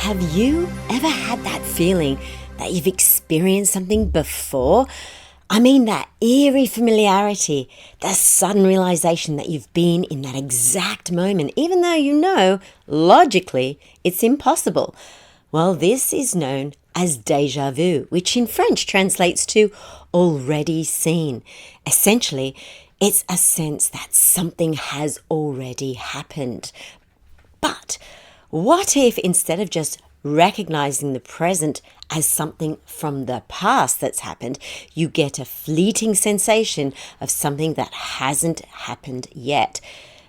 Have you ever had that feeling that you've experienced something before? I mean, that eerie familiarity, the sudden realization that you've been in that exact moment, even though you know, logically, it's impossible. Well, this is known as déjà vu, which in French translates to already seen. Essentially, it's a sense that something has already happened. But what if instead of just recognizing the present as something from the past that's happened, you get a fleeting sensation of something that hasn't happened yet?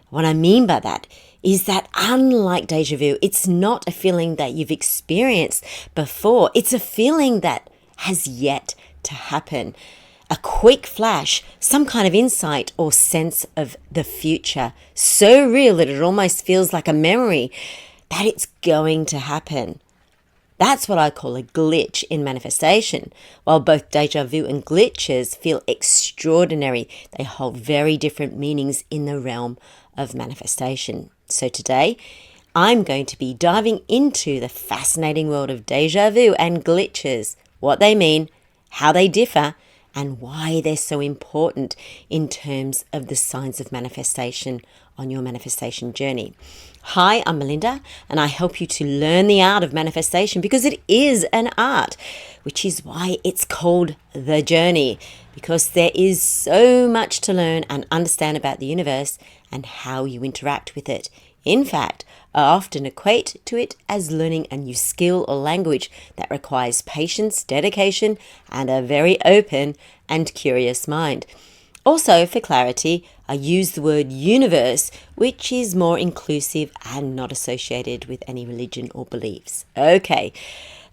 What I mean by that is that unlike déjà vu, it's not a feeling that you've experienced before. It's a feeling that has yet to happen. A quick flash, some kind of insight or sense of the future, so real that it almost feels like a memory that it's going to happen. That's what I call a glitch in manifestation. While both déjà vu and glitches feel extraordinary, they hold very different meanings in the realm of manifestation. So today, I'm going to be diving into the fascinating world of déjà vu and glitches, what they mean, how they differ, and why they're so important in terms of the signs of manifestation on your manifestation journey. Hi, I'm Melinda, and I help you to learn the art of manifestation because it is an art, which is why it's called the journey, because there is so much to learn and understand about the universe and how you interact with it. In fact, I often equate to it as learning a new skill or language that requires patience, dedication, and a very open and curious mind. Also, for clarity, I use the word universe, which is more inclusive and not associated with any religion or beliefs. Okay,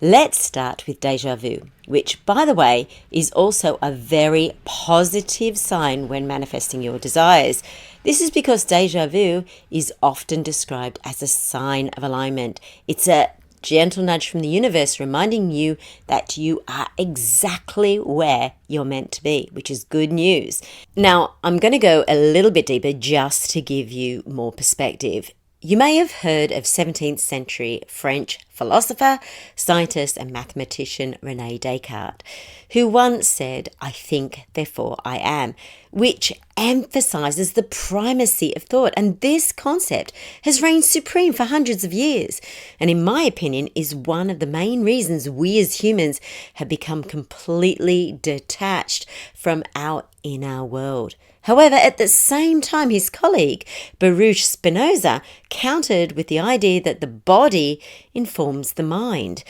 let's start with déjà vu, which, by the way, is also a very positive sign when manifesting your desires. This is because déjà vu is often described as a sign of alignment. It's a gentle nudge from the universe reminding you that you are exactly where you're meant to be, which is good news. Now, I'm going to go a little bit deeper just to give you more perspective. You may have heard of 17th century French philosopher, scientist and mathematician René Descartes, who once said, "I think, therefore I am," which emphasizes the primacy of thought. And this concept has reigned supreme for hundreds of years, and in my opinion is one of the main reasons we as humans have become completely detached from our inner world. However, at the same time, his colleague, Baruch Spinoza, countered with the idea that the body informs the mind.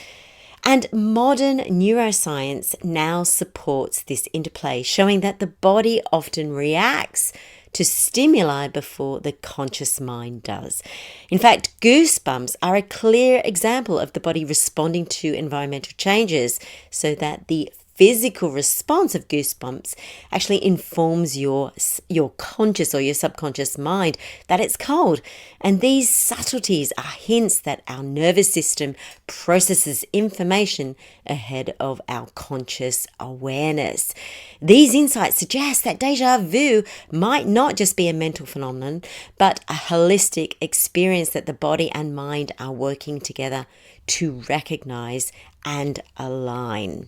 And modern neuroscience now supports this interplay, showing that the body often reacts to stimuli before the conscious mind does. In fact, goosebumps are a clear example of the body responding to environmental changes, so that the physical response of goosebumps actually informs your conscious or your subconscious mind that it's cold. And these subtleties are hints that our nervous system processes information ahead of our conscious awareness. These insights suggest that déjà vu might not just be a mental phenomenon, but a holistic experience that the body and mind are working together to recognize and align.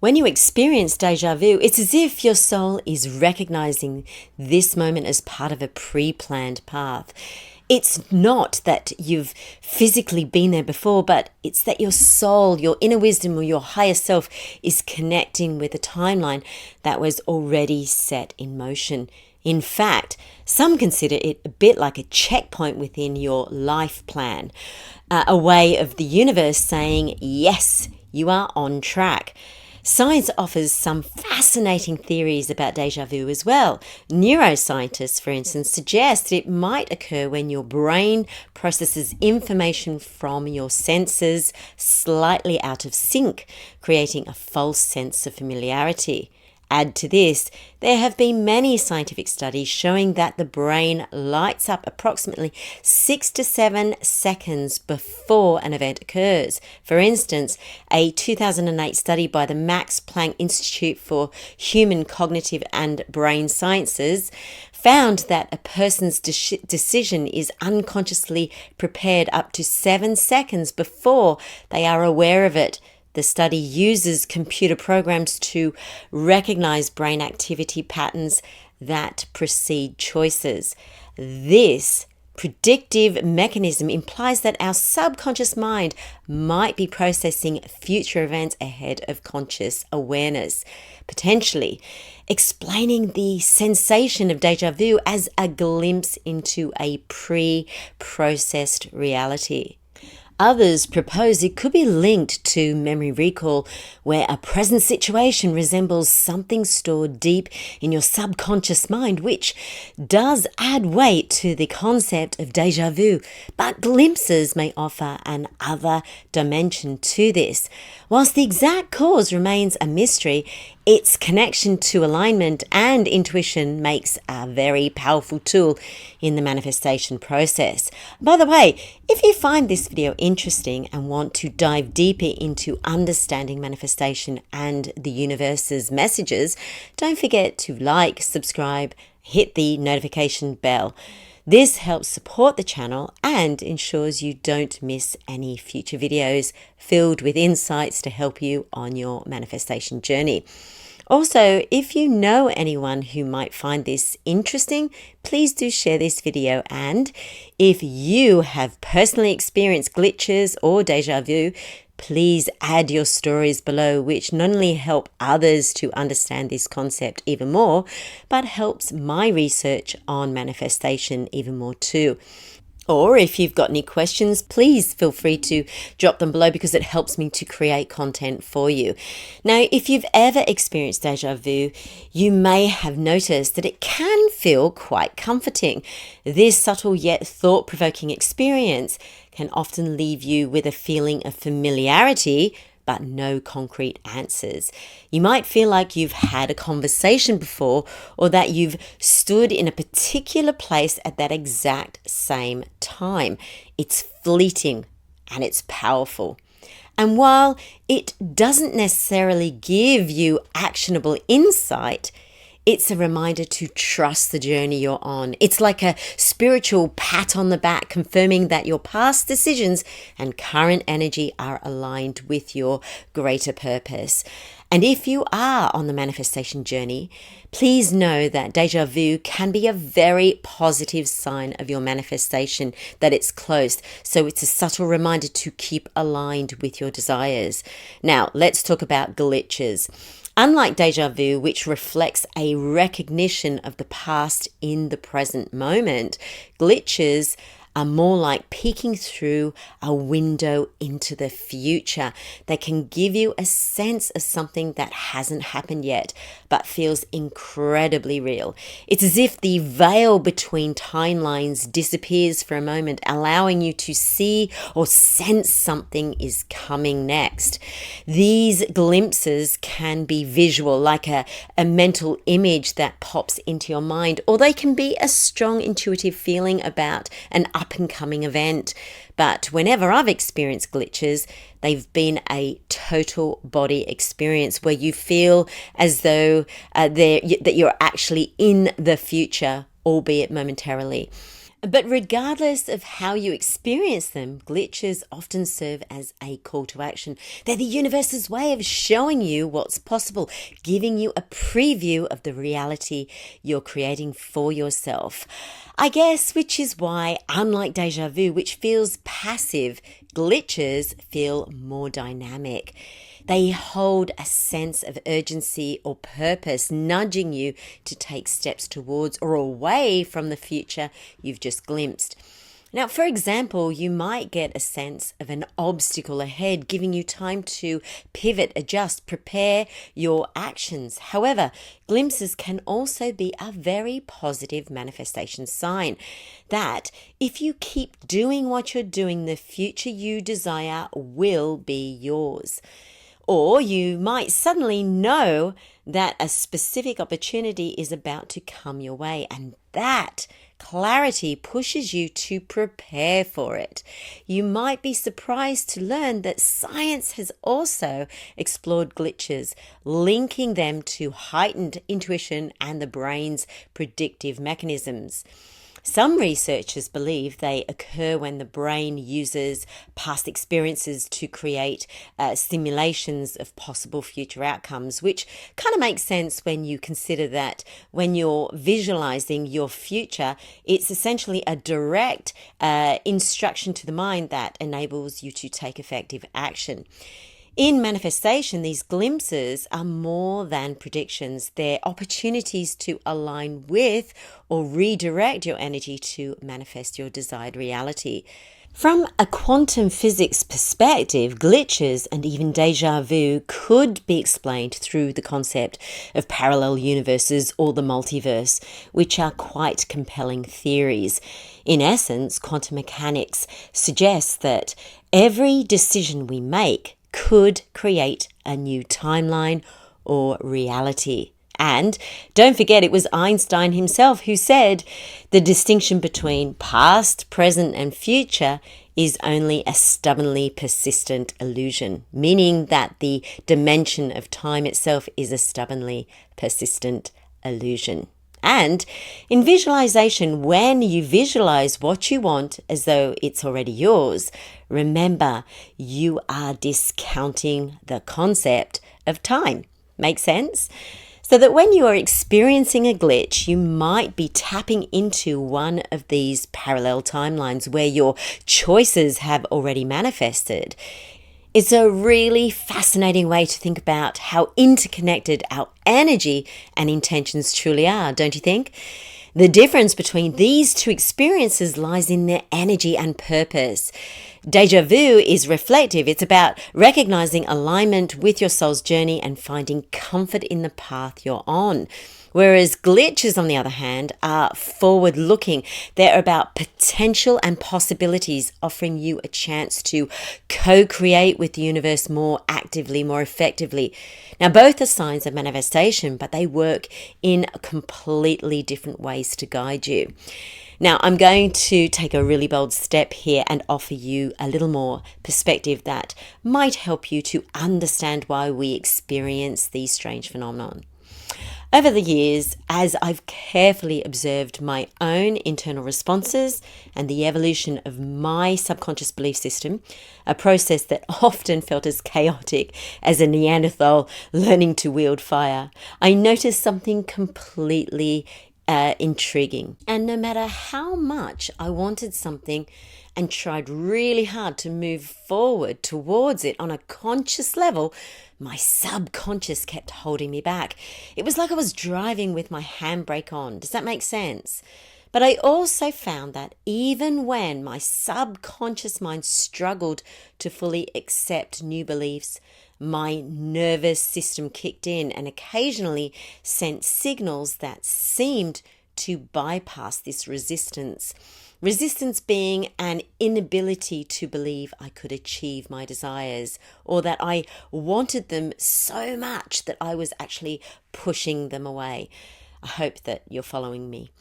When you experience déjà vu, it's as if your soul is recognizing this moment as part of a pre-planned path. It's not that you've physically been there before, but it's that your soul, your inner wisdom, or your higher self is connecting with a timeline that was already set in motion. In fact, some consider it a bit like a checkpoint within your life plan, a way of the universe saying, yes, you are on track. Science offers some fascinating theories about déjà vu as well. Neuroscientists, for instance, suggest it might occur when your brain processes information from your senses slightly out of sync, creating a false sense of familiarity. Add to this, there have been many scientific studies showing that the brain lights up approximately 6 to 7 seconds before an event occurs. For instance, a 2008 study by the Max Planck Institute for Human Cognitive and Brain Sciences found that a person's decision is unconsciously prepared up to 7 seconds before they are aware of it. The study uses computer programs to recognize brain activity patterns that precede choices. This predictive mechanism implies that our subconscious mind might be processing future events ahead of conscious awareness, potentially explaining the sensation of déjà vu as a glimpse into a pre-processed reality. Others propose it could be linked to memory recall, where a present situation resembles something stored deep in your subconscious mind, which does add weight to the concept of déjà vu. But glimpses may offer an other dimension to this. Whilst the exact cause remains a mystery, its connection to alignment and intuition makes a very powerful tool in the manifestation process. By the way, if you find this video interesting and want to dive deeper into understanding manifestation and the universe's messages, don't forget to like, subscribe, hit the notification bell. This helps support the channel and ensures you don't miss any future videos filled with insights to help you on your manifestation journey. Also, if you know anyone who might find this interesting, please do share this video. And if you have personally experienced glitches or déjà vu, please add your stories below, which not only help others to understand this concept even more, but helps my research on manifestation even more too. Or if you've got any questions, please feel free to drop them below because it helps me to create content for you. Now, if you've ever experienced déjà vu, you may have noticed that it can feel quite comforting. This subtle yet thought-provoking experience can often leave you with a feeling of familiarity, but no concrete answers. You might feel like you've had a conversation before, or that you've stood in a particular place at that exact same time. It's fleeting and it's powerful. And while it doesn't necessarily give you actionable insight, it's a reminder to trust the journey you're on. It's like a spiritual pat on the back, confirming that your past decisions and current energy are aligned with your greater purpose. And if you are on the manifestation journey, please know that déjà vu can be a very positive sign of your manifestation, that it's close. So it's a subtle reminder to keep aligned with your desires. Now, let's talk about glitches. Unlike déjà vu, which reflects a recognition of the past in the present moment, glitches are more like peeking through a window into the future. They can give you a sense of something that hasn't happened yet, but feels incredibly real. It's as if the veil between timelines disappears for a moment, allowing you to see or sense something is coming next. These glimpses can be visual, like a mental image that pops into your mind, or they can be a strong intuitive feeling about an up-and-coming event. But whenever I've experienced glitches, they've been a total body experience where you feel as though that you're actually in the future, albeit momentarily. But regardless of how you experience them, glitches often serve as a call to action. They're the universe's way of showing you what's possible, giving you a preview of the reality you're creating for yourself. I guess, which is why, unlike déjà vu, which feels passive, glitches feel more dynamic. They hold a sense of urgency or purpose, nudging you to take steps towards or away from the future you've just glimpsed. Now, for example, you might get a sense of an obstacle ahead, giving you time to pivot, adjust, prepare your actions. However, glimpses can also be a very positive manifestation sign that if you keep doing what you're doing, the future you desire will be yours. Or you might suddenly know that a specific opportunity is about to come your way, and that clarity pushes you to prepare for it. You might be surprised to learn that science has also explored glitches, linking them to heightened intuition and the brain's predictive mechanisms. Some researchers believe they occur when the brain uses past experiences to create simulations of possible future outcomes, which kind of makes sense when you consider that when you're visualizing your future, it's essentially a direct instruction to the mind that enables you to take effective action. In manifestation, these glimpses are more than predictions. They're opportunities to align with or redirect your energy to manifest your desired reality. From a quantum physics perspective, glitches and even déjà vu could be explained through the concept of parallel universes or the multiverse, which are quite compelling theories. In essence, quantum mechanics suggests that every decision we make could create a new timeline or reality. And don't forget, it was Einstein himself who said the distinction between past, present, and future is only a stubbornly persistent illusion, meaning that the dimension of time itself is a stubbornly persistent illusion. And in visualization, when you visualize what you want as though it's already yours, remember you are discounting the concept of time. Make sense? So that when you are experiencing a glitch, you might be tapping into one of these parallel timelines where your choices have already manifested. It's a really fascinating way to think about how interconnected our energy and intentions truly are, don't you think? The difference between these two experiences lies in their energy and purpose. Déjà vu is reflective. It's about recognizing alignment with your soul's journey and finding comfort in the path you're on. Whereas glitches, on the other hand, are forward-looking. They're about potential and possibilities, offering you a chance to co-create with the universe more actively, more effectively. Now, both are signs of manifestation, but they work in completely different ways to guide you. Now, I'm going to take a really bold step here and offer you a little more perspective that might help you to understand why we experience these strange phenomena. Over the years, as I've carefully observed my own internal responses and the evolution of my subconscious belief system, a process that often felt as chaotic as a Neanderthal learning to wield fire, I noticed something completely intriguing. And no matter how much I wanted something and tried really hard to move forward towards it on a conscious level, my subconscious kept holding me back. It was like I was driving with my handbrake on. Does that make sense? But I also found that even when my subconscious mind struggled to fully accept new beliefs, my nervous system kicked in and occasionally sent signals that seemed to bypass this resistance. Resistance being an inability to believe I could achieve my desires, or that I wanted them so much that I was actually pushing them away. I hope that you're following me.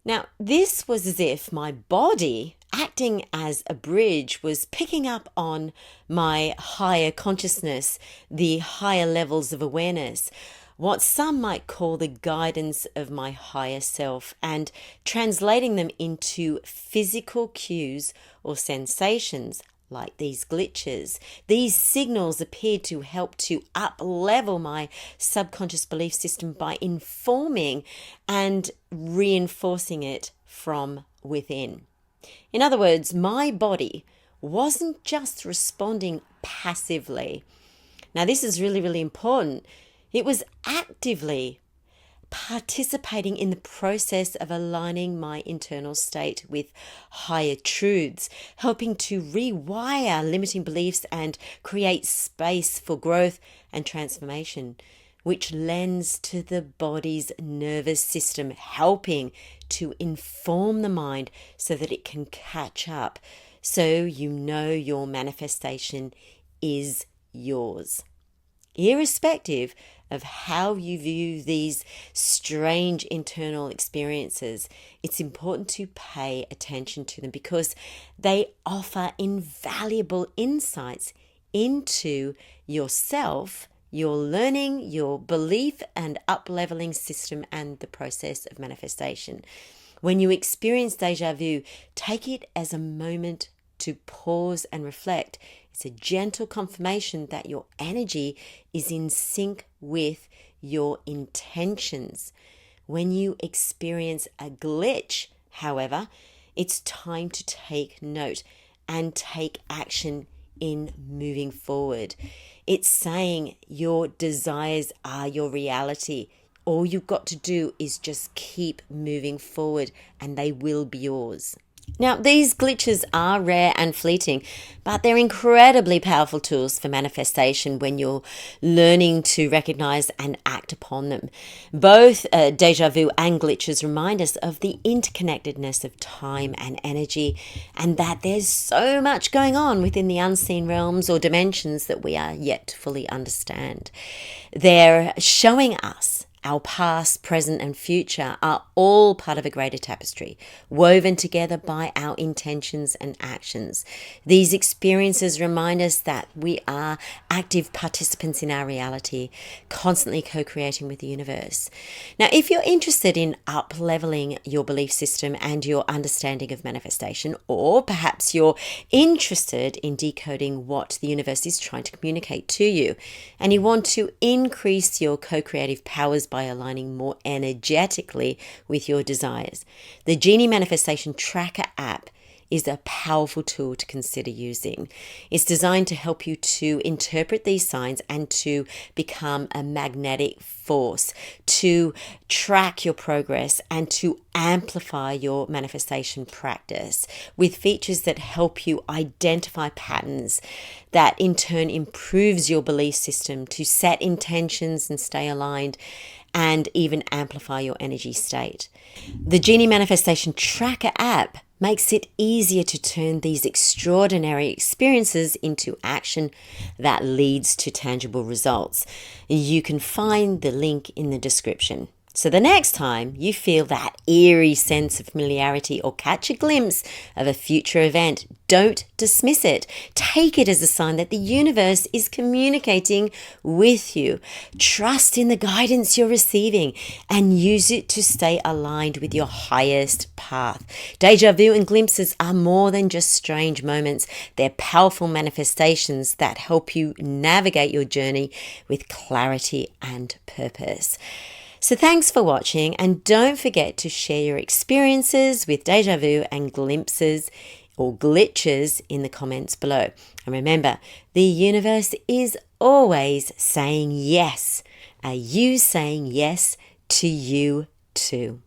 Now, this was as if my body, acting as a bridge, was picking up on my higher consciousness, the higher levels of awareness, what some might call the guidance of my higher self, and translating them into physical cues or sensations like these glitches. These signals appeared to help to up-level my subconscious belief system by informing and reinforcing it from within. In other words, my body wasn't just responding passively. Now, this is really, really important. It was actively participating in the process of aligning my internal state with higher truths, helping to rewire limiting beliefs and create space for growth and transformation, which lends to the body's nervous system, helping to inform the mind so that it can catch up, so you know your manifestation is yours, irrespective of how you view these strange internal experiences, it's important to pay attention to them because they offer invaluable insights into yourself, your learning, your belief and up-leveling system, and the process of manifestation. When you experience deja vu, take it as a moment to pause and reflect. It's a gentle confirmation that your energy is in sync with your intentions. When you experience a glitch, however, it's time to take note and take action in moving forward. It's saying your desires are your reality. All you've got to do is just keep moving forward and they will be yours. Now, these glitches are rare and fleeting, but they're incredibly powerful tools for manifestation when you're learning to recognize and act upon them. Both deja vu and glitches remind us of the interconnectedness of time and energy, and that there's so much going on within the unseen realms or dimensions that we are yet to fully understand. They're showing us our past, present, and future are all part of a greater tapestry, woven together by our intentions and actions. These experiences remind us that we are active participants in our reality, constantly co-creating with the universe. Now, if you're interested in up-leveling your belief system and your understanding of manifestation, or perhaps you're interested in decoding what the universe is trying to communicate to you, and you want to increase your co-creative powers by aligning more energetically with your desires, the Genie Manifestation Tracker app is a powerful tool to consider using. It's designed to help you to interpret these signs and to become a magnetic force, to track your progress and to amplify your manifestation practice with features that help you identify patterns that in turn improves your belief system to set intentions and stay aligned and even amplify your energy state. The Genie Manifestation Tracker app makes it easier to turn these extraordinary experiences into action that leads to tangible results. You can find the link in the description. So the next time you feel that eerie sense of familiarity or catch a glimpse of a future event, don't dismiss it. Take it as a sign that the universe is communicating with you. Trust in the guidance you're receiving and use it to stay aligned with your highest path. Deja vu and glimpses are more than just strange moments. They're powerful manifestations that help you navigate your journey with clarity and purpose. So thanks for watching, and don't forget to share your experiences with deja vu and glimpses or glitches in the comments below. And remember, the universe is always saying yes. Are you saying yes to you too?